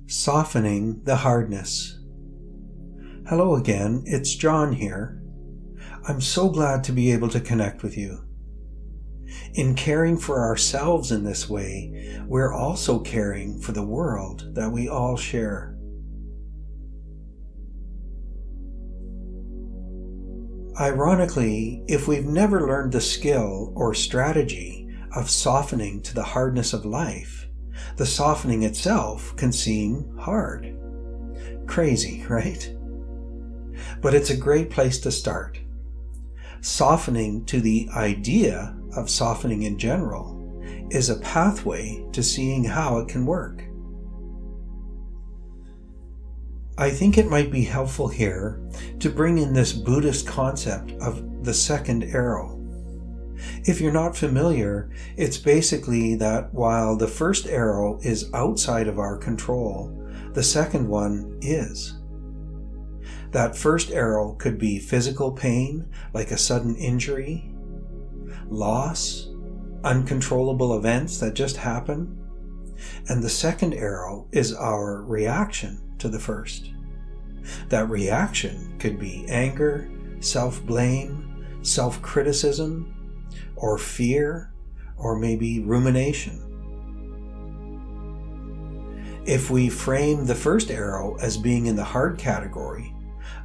Softening the hardness. Hello again, it's John here. I'm so glad to be able to connect with you. In caring for ourselves in this way, we're also caring for the world that we all share. Ironically, if we've never learned the skill or strategy of softening to the hardness of life, the softening itself can seem hard. Crazy, right? But it's a great place to start. Softening to the idea of softening in general is a pathway to seeing how it can work. I think it might be helpful here to bring in this Buddhist concept of the second arrow. If you're not familiar, it's basically that while the first arrow is outside of our control, the second one is. That first arrow could be physical pain, like a sudden injury, loss, uncontrollable events that just happen, and the second arrow is our reaction to the first. That reaction could be anger, self-blame, self-criticism, or fear, or maybe rumination. If we frame the first arrow as being in the hard category,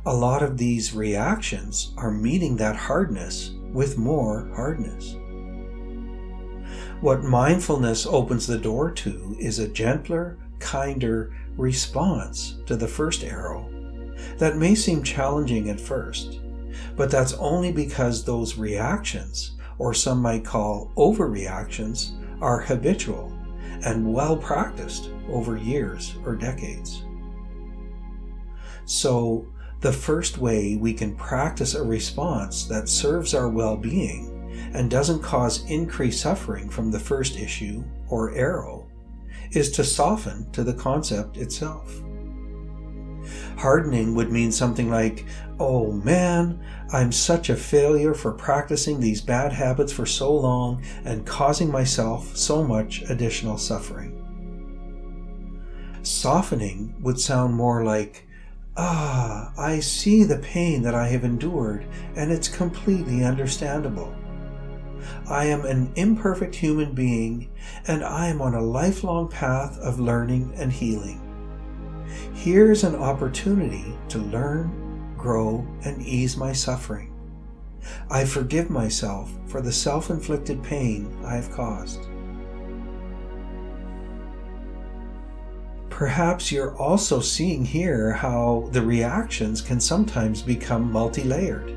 a lot of these reactions are meeting that hardness with more hardness. What mindfulness opens the door to is a gentler, kinder response to the first arrow that may seem challenging at first, but that's only because those reactions, or some might call overreactions, are habitual and well practiced over years or decades. So, the first way we can practice a response that serves our well-being and doesn't cause increased suffering from the first issue or arrow is to soften to the concept itself. Hardening would mean something like, "Oh man, I'm such a failure for practicing these bad habits for so long and causing myself so much additional suffering." Softening would sound more like, I see the pain that I have endured, and it's completely understandable. I am an imperfect human being, and I am on a lifelong path of learning and healing. Here's an opportunity to learn, grow, and ease my suffering. I forgive myself for the self-inflicted pain I have caused. Perhaps you're also seeing here how the reactions can sometimes become multi-layered.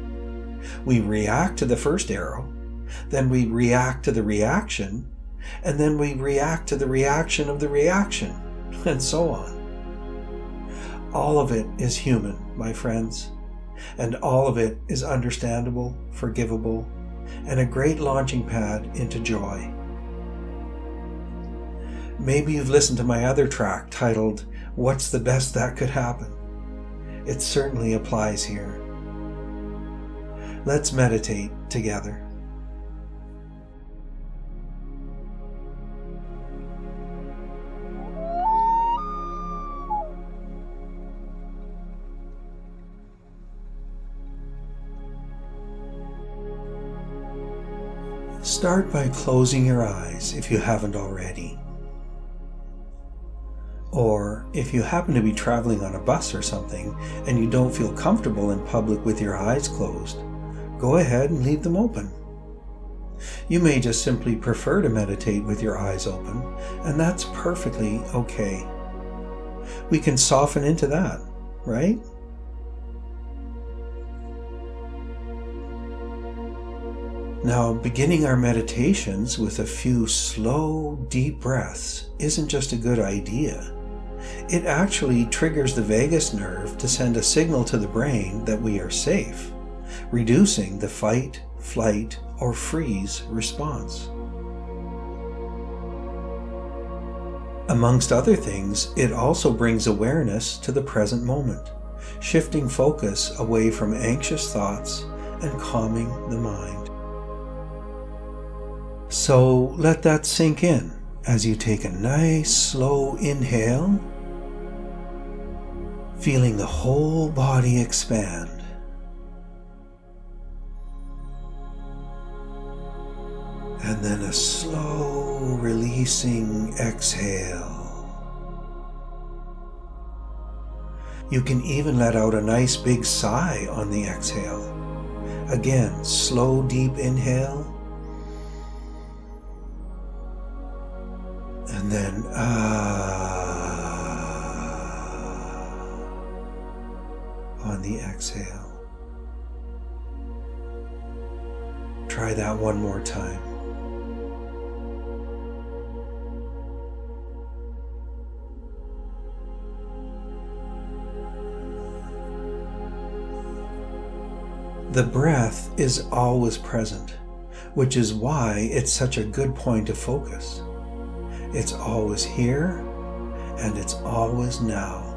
We react to the first arrow, then we react to the reaction, and then we react to the reaction of the reaction, and so on. All of it is human, my friends, and all of it is understandable, forgivable, and a great launching pad into joy. Maybe you've listened to my other track titled, "What's the Best That Could Happen?" It certainly applies here. Let's meditate together. Start by closing your eyes if you haven't already. Or if you happen to be traveling on a bus or something and you don't feel comfortable in public with your eyes closed, go ahead and leave them open. You may just simply prefer to meditate with your eyes open, and that's perfectly okay. We can soften into that, right? Now, beginning our meditations with a few slow, deep breaths isn't just a good idea. It actually triggers the vagus nerve to send a signal to the brain that we are safe, reducing the fight, flight, or freeze response. Amongst other things, it also brings awareness to the present moment, shifting focus away from anxious thoughts and calming the mind. So let that sink in as you take a nice slow inhale feeling the whole body expand. And then a slow releasing exhale. You can even let out a nice big sigh on the exhale. Again, slow deep inhale. And then on the exhale. Try that one more time. The breath is always present, which is why it's such a good point of focus. It's always here, and it's always now.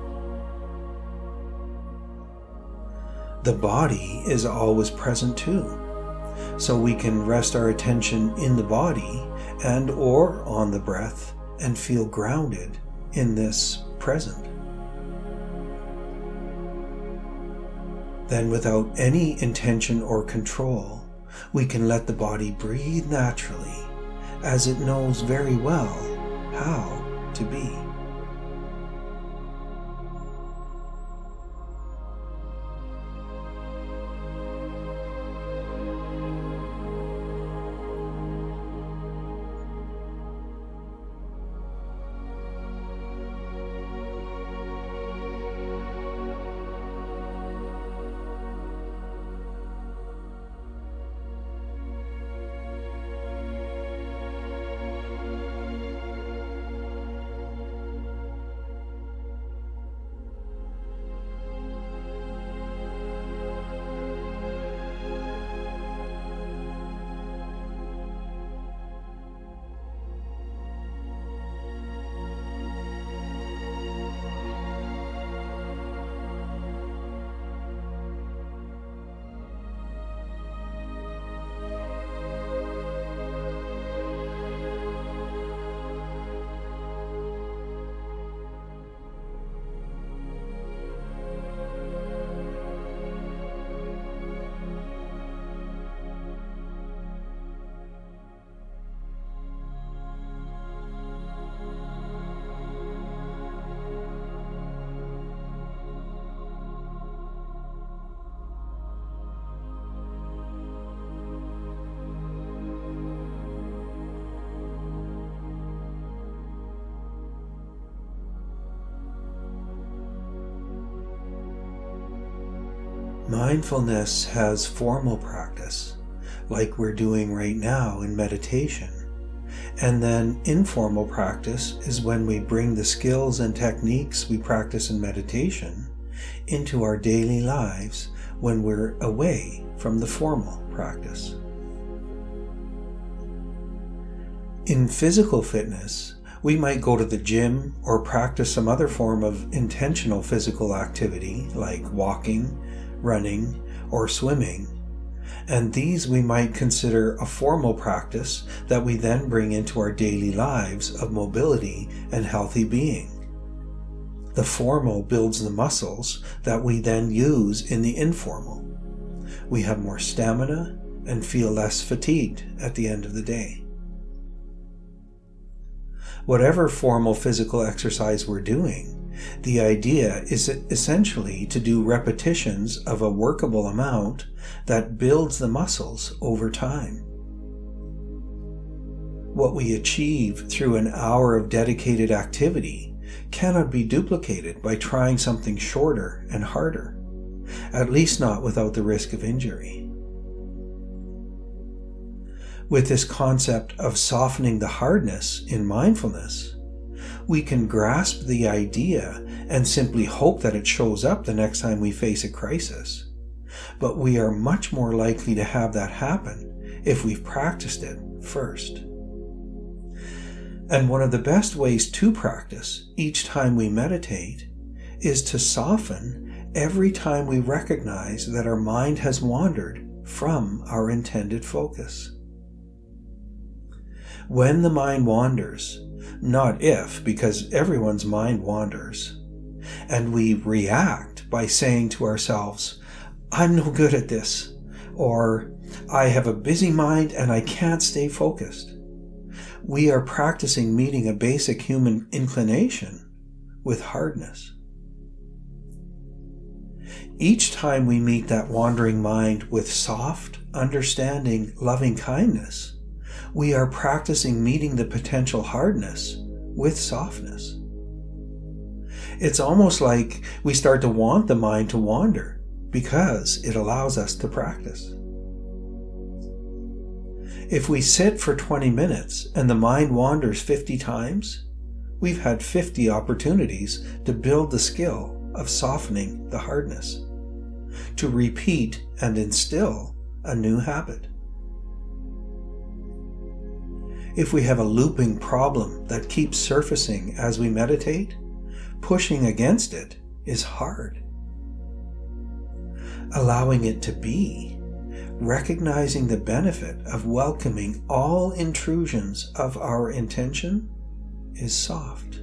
The body is always present too, so we can rest our attention in the body and or on the breath and feel grounded in this present. Then, without any intention or control, we can let the body breathe naturally, as it knows very well how to be. Mindfulness has formal practice, like we're doing right now in meditation. And then informal practice is when we bring the skills and techniques we practice in meditation into our daily lives when we're away from the formal practice. In physical fitness, we might go to the gym or practice some other form of intentional physical activity like walking, running, or swimming, and these we might consider a formal practice that we then bring into our daily lives of mobility and healthy being. The formal builds the muscles that we then use in the informal. We have more stamina and feel less fatigued at the end of the day. Whatever formal physical exercise we're doing, the idea is essentially to do repetitions of a workable amount that builds the muscles over time. What we achieve through an hour of dedicated activity cannot be duplicated by trying something shorter and harder, at least not without the risk of injury. With this concept of softening the hardness in mindfulness, we can grasp the idea and simply hope that it shows up the next time we face a crisis. But we are much more likely to have that happen if we've practiced it first. And one of the best ways to practice each time we meditate is to soften every time we recognize that our mind has wandered from our intended focus. When the mind wanders, not if, because everyone's mind wanders, and we react by saying to ourselves, "I'm no good at this," or "I have a busy mind and I can't stay focused," we are practicing meeting a basic human inclination with hardness. Each time we meet that wandering mind with soft, understanding, loving kindness, we are practicing meeting the potential hardness with softness. It's almost like we start to want the mind to wander because it allows us to practice. If we sit for 20 minutes and the mind wanders 50 times, we've had 50 opportunities to build the skill of softening the hardness, to repeat and instill a new habit. If we have a looping problem that keeps surfacing as we meditate, pushing against it is hard. Allowing it to be, recognizing the benefit of welcoming all intrusions of our intention, is soft.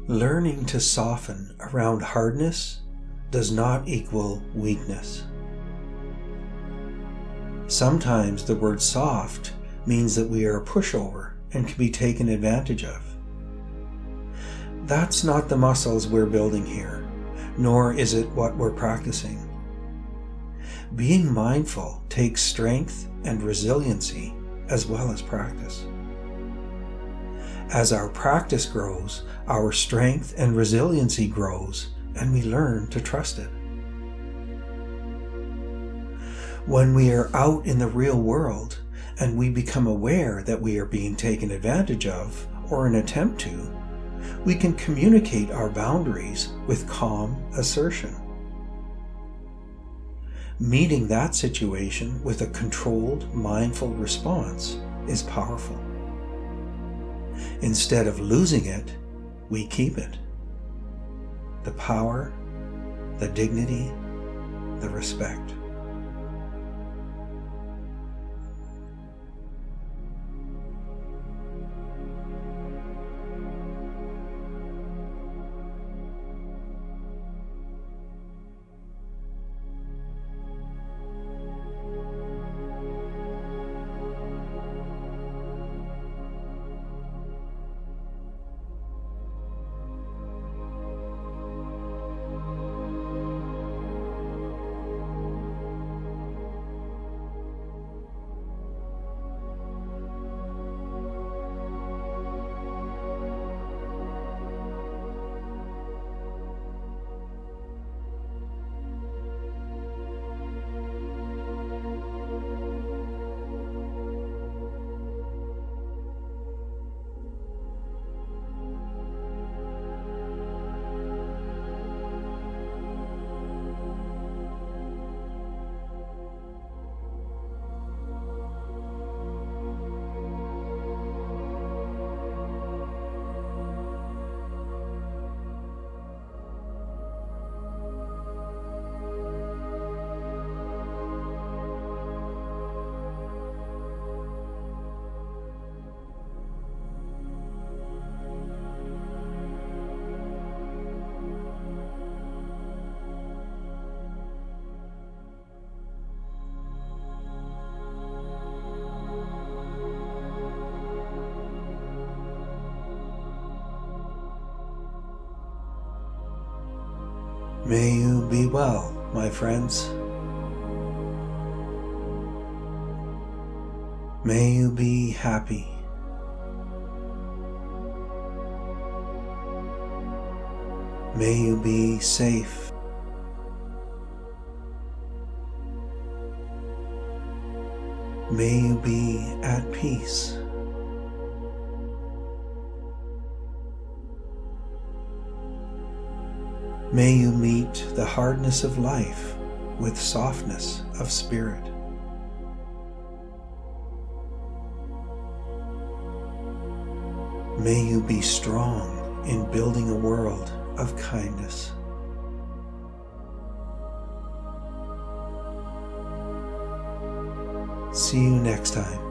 Learning to soften around hardness does not equal weakness. Sometimes the word soft means that we are a pushover and can be taken advantage of. That's not the muscles we're building here, nor is it what we're practicing. Being mindful takes strength and resiliency as well as practice. As our practice grows, our strength and resiliency grows, and we learn to trust it. When we are out in the real world and we become aware that we are being taken advantage of, or an attempt to, we can communicate our boundaries with calm assertion. Meeting that situation with a controlled, mindful response is powerful. Instead of losing it, we keep it. The power, the dignity, the respect. May you be well, my friends. May you be happy. May you be safe. May you be at peace. May you meet the hardness of life with softness of spirit. May you be strong in building a world of kindness. See you next time.